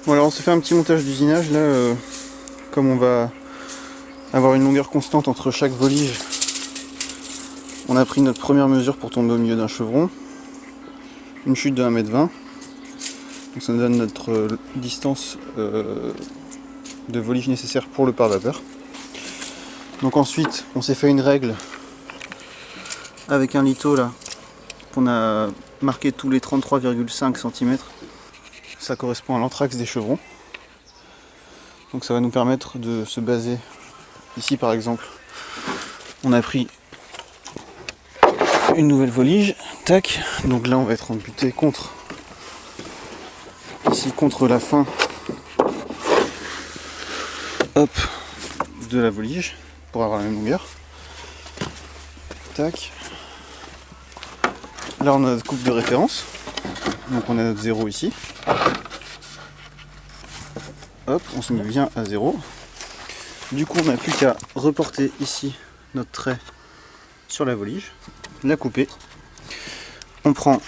Bon alors on se fait un petit montage d'usinage là, comme on va avoir une longueur constante entre chaque volige, on a pris notre première mesure pour tomber au milieu d'un chevron, une chute de 1,20 m, donc ça nous donne notre distance de volige nécessaire pour le pare-vapeur. Donc ensuite on s'est fait une règle avec un litho là, qu'on a marqué tous les 33,5 cm, ça correspond à l'anthrax des chevrons. Donc ça va nous permettre de se baser. Ici par exemple, on a pris une nouvelle volige, tac, donc là on va être amputé contre, ici contre la fin, hop, de la volige, pour avoir la même longueur, tac. Là on a notre coupe de référence, donc on a notre 0 ici, hop, on se met bien à 0. Du coup on n'a plus qu'à reporter ici notre trait sur la volige, la couper, on prend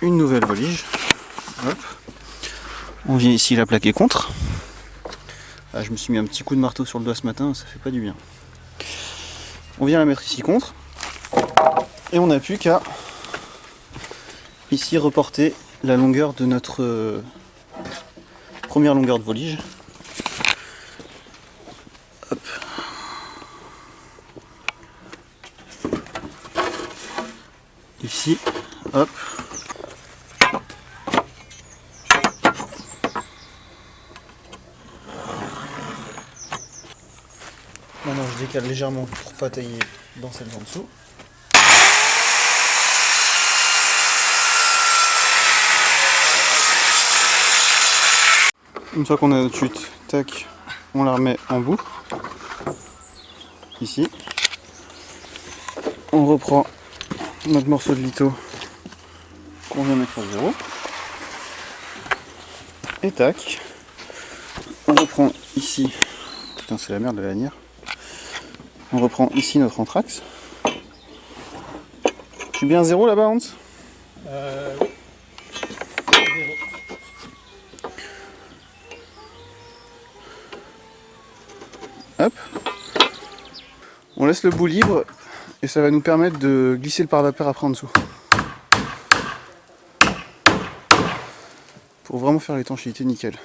une nouvelle volige, hop, on vient ici la plaquer contre. Ah, je me suis mis un petit coup de marteau sur le doigt ce matin, ça fait pas du bien. On vient la mettre ici contre, et on n'a plus qu'à ici reporter la longueur de notre première longueur de volige. Hop. Ici, hop. Maintenant je décale légèrement pour pas tailler dans celle en dessous. Une fois qu'on a notre chute, tac, on la remet en bout. Ici. On reprend notre morceau de litho qu'on vient mettre à 0. Et tac. On reprend ici. Putain, c'est la merde de la lanière. On reprend ici notre anthrax. Je suis bien à 0 là-bas, Hans ? Oui. Hop. On laisse le bout libre et ça va nous permettre de glisser le pare-vapeur après en dessous. Pour vraiment faire l'étanchéité nickel.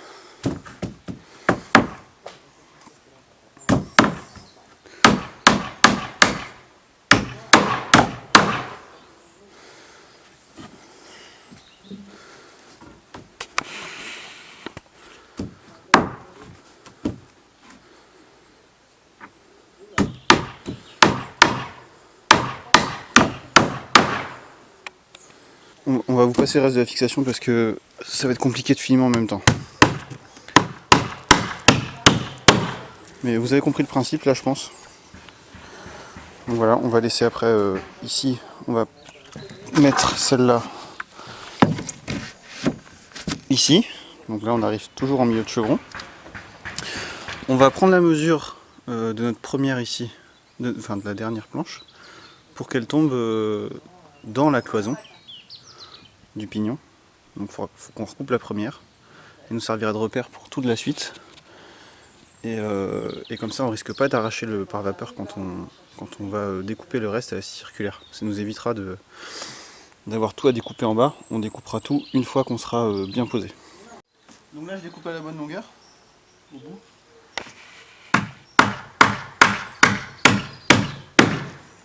On va vous passer le reste de la fixation parce que ça va être compliqué de filmer en même temps. Mais vous avez compris le principe là, je pense. Donc voilà, on va laisser après ici, on va mettre celle-là ici. Donc là on arrive toujours en milieu de chevron. On va prendre la mesure de notre première ici, enfin de la dernière planche, pour qu'elle tombe dans la cloison du pignon. Donc il faut qu'on recoupe la première. Elle nous servira de repère pour toute la suite. Et comme ça on risque pas d'arracher le pare-vapeur quand on va découper le reste à la scie circulaire. Ça nous évitera d'avoir tout à découper en bas. On découpera tout une fois qu'on sera bien posé. Donc là je découpe à la bonne longueur, au bout.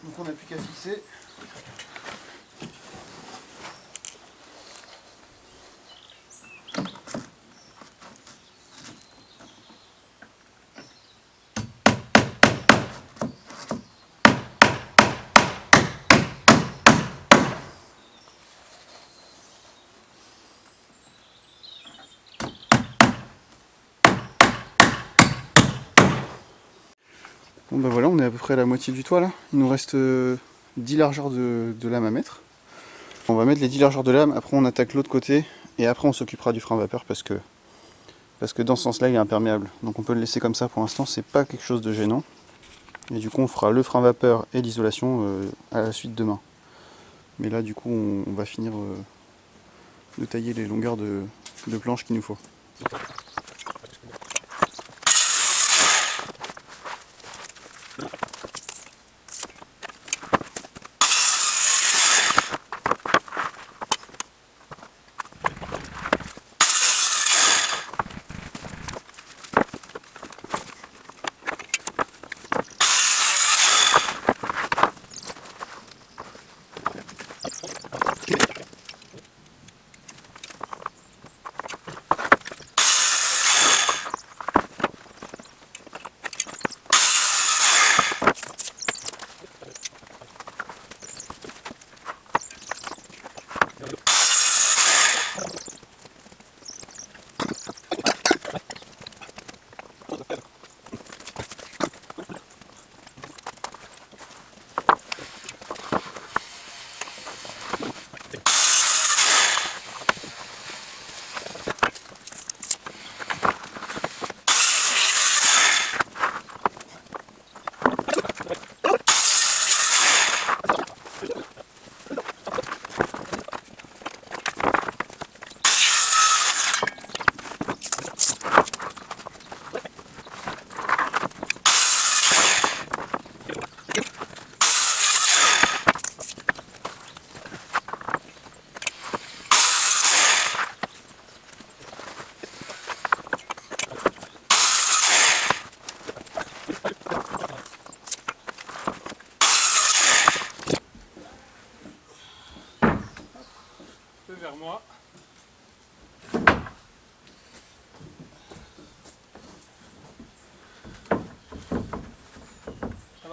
Donc on n'a plus qu'à fixer. Bon bah voilà, on est à peu près à la moitié du toit là. Il nous reste 10 largeurs de lame à mettre. On va mettre les 10 largeurs de lame, après on attaque l'autre côté et après on s'occupera du frein vapeur parce que dans ce sens là il est imperméable. Donc on peut le laisser comme ça pour l'instant, c'est pas quelque chose de gênant. Et du coup on fera le frein vapeur et l'isolation à la suite demain. Mais là du coup on va finir de tailler les longueurs de planches qu'il nous faut.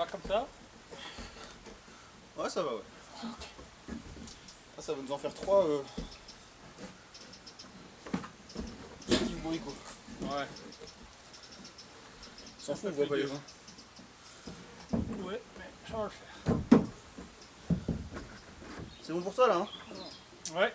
va comme ça? Ouais, ça va, ouais. Ah, ça va nous en faire 3 Steve Bourrico. Ouais. S'en fout, on voit pas les gens. Ouais, mais ça va le faire. C'est bon pour toi là, hein? Ouais.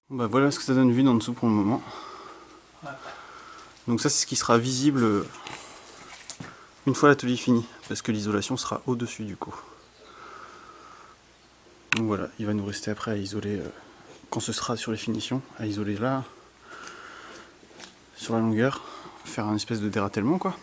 Bah voilà ce que ça donne vue d'en dessous pour le moment. Ouais. Donc ça c'est ce qui sera visible une fois l'atelier fini, parce que l'isolation sera au-dessus du coup. Donc voilà, il va nous rester après à isoler, quand ce sera sur les finitions, à isoler là, sur la longueur, faire un espèce de dératellement quoi.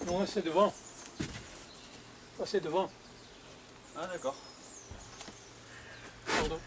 Non, c'est devant. Ça, c'est devant. Ah d'accord. Pardon.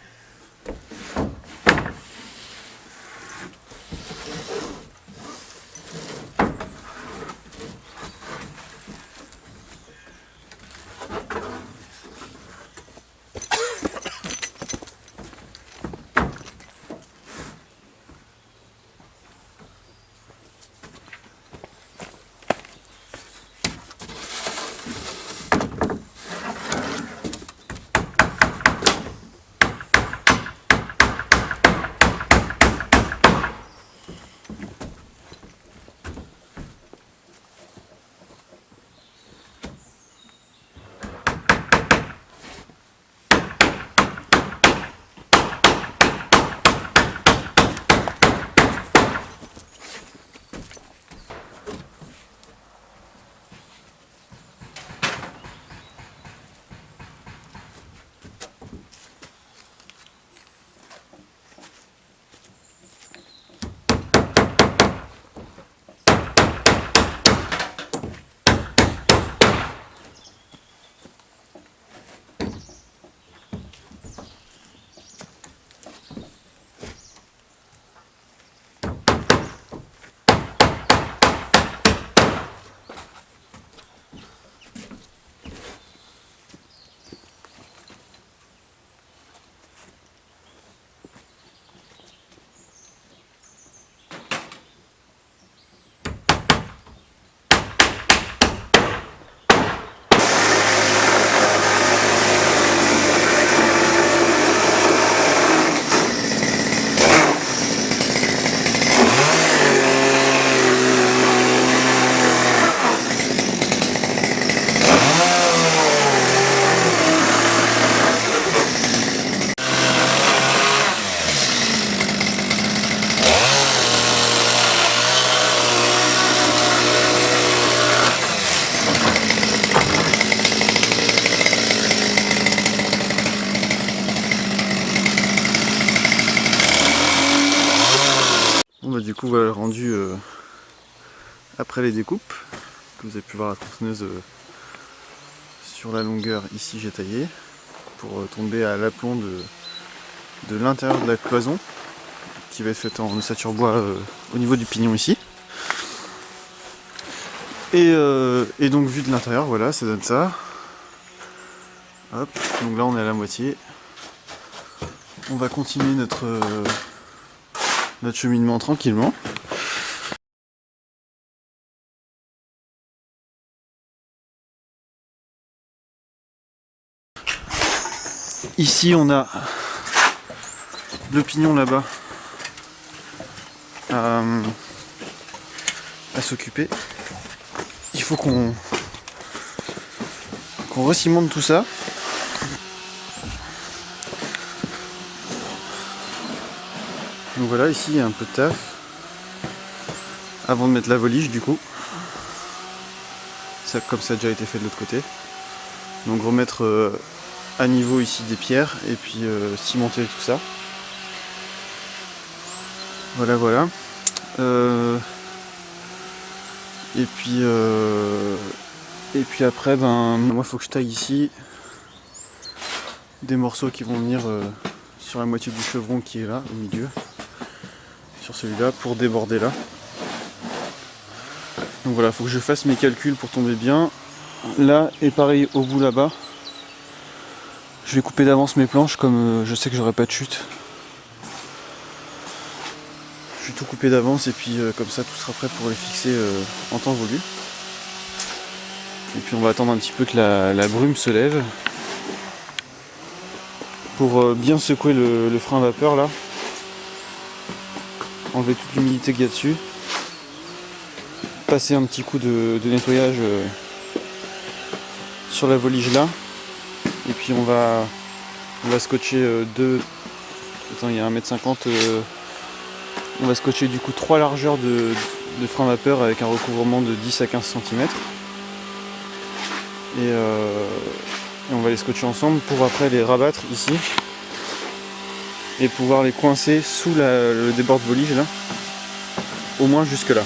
Bon bah du coup voilà le rendu après les découpes, que vous avez pu voir la tronçonneuse sur la longueur ici j'ai taillé, pour tomber à l'aplomb de l'intérieur de la cloison, qui va être faite en ossature bois au niveau du pignon ici. Et donc vu de l'intérieur, voilà, ça donne ça. Hop, donc là on est à la moitié. On va continuer notre cheminement tranquillement. Ici on a le pignon là-bas à s'occuper. Il faut qu'on qu'on recimente tout ça. Donc voilà, ici il y a un peu de taf. Avant de mettre la volige du coup. Ça, comme ça a déjà été fait de l'autre côté. Donc remettre à niveau ici des pierres et puis cimenter tout ça. Voilà, voilà. Et puis après, ben moi faut que je taille ici des morceaux qui vont venir sur la moitié du chevron qui est là au milieu, sur celui-là pour déborder là. Donc voilà, faut que je fasse mes calculs pour tomber bien. Là et pareil au bout là-bas. Je vais couper d'avance mes planches comme je sais que j'aurai pas de chute. Je vais tout couper d'avance et puis comme ça tout sera prêt pour les fixer en temps voulu. Et puis on va attendre un petit peu que la brume se lève pour bien secouer le frein à vapeur là. Enlever toute l'humidité qu'il y a dessus. Passer un petit coup de nettoyage sur la volige là. Et puis on va scotcher Attends, il y a 1,50 m. On va scotcher du coup 3 largeurs de frein à vapeur avec un recouvrement de 10 à 15 cm. Et on va les scotcher ensemble pour après les rabattre ici. Et pouvoir les coincer sous le débord de volige là. Au moins jusque là.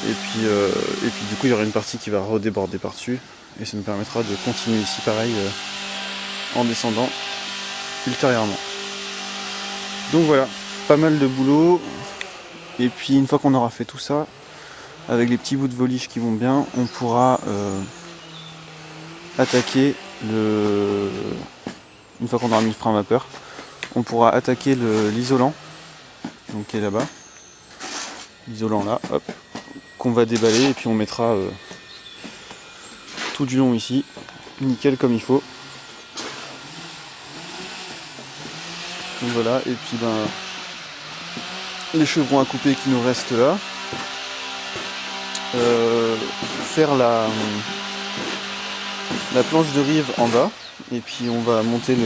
Et puis du coup il y aura une partie qui va redéborder par dessus. Et ça nous permettra de continuer ici pareil en descendant ultérieurement. Donc voilà, pas mal de boulot. Et puis une fois qu'on aura fait tout ça, avec les petits bouts de volige qui vont bien, on pourra attaquer une fois qu'on aura mis le frein à vapeur, on pourra attaquer l'isolant, donc qui est là-bas. L'isolant là, hop, qu'on va déballer et puis on mettra tout du long ici, nickel comme il faut. Donc voilà, et puis ben les chevrons à couper qui nous restent là. Faire la planche de rive en bas et puis on va monter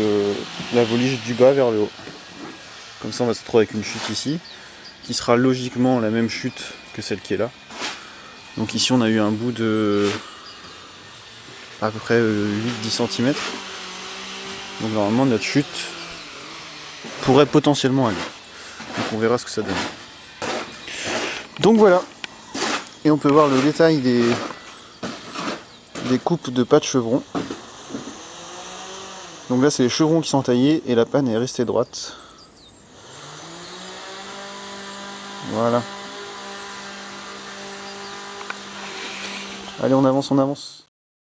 la volige du bas vers le haut. Comme ça on va se retrouver avec une chute ici qui sera logiquement la même chute que celle qui est là. Donc ici on a eu un bout de à peu près 8-10 cm. Donc normalement notre chute pourrait potentiellement aller. Donc on verra ce que ça donne. Donc voilà. Et on peut voir le détail des coupes de pas de chevrons. Donc là c'est les chevrons qui sont taillés et la panne est restée droite. Voilà. Allez on avance, on avance.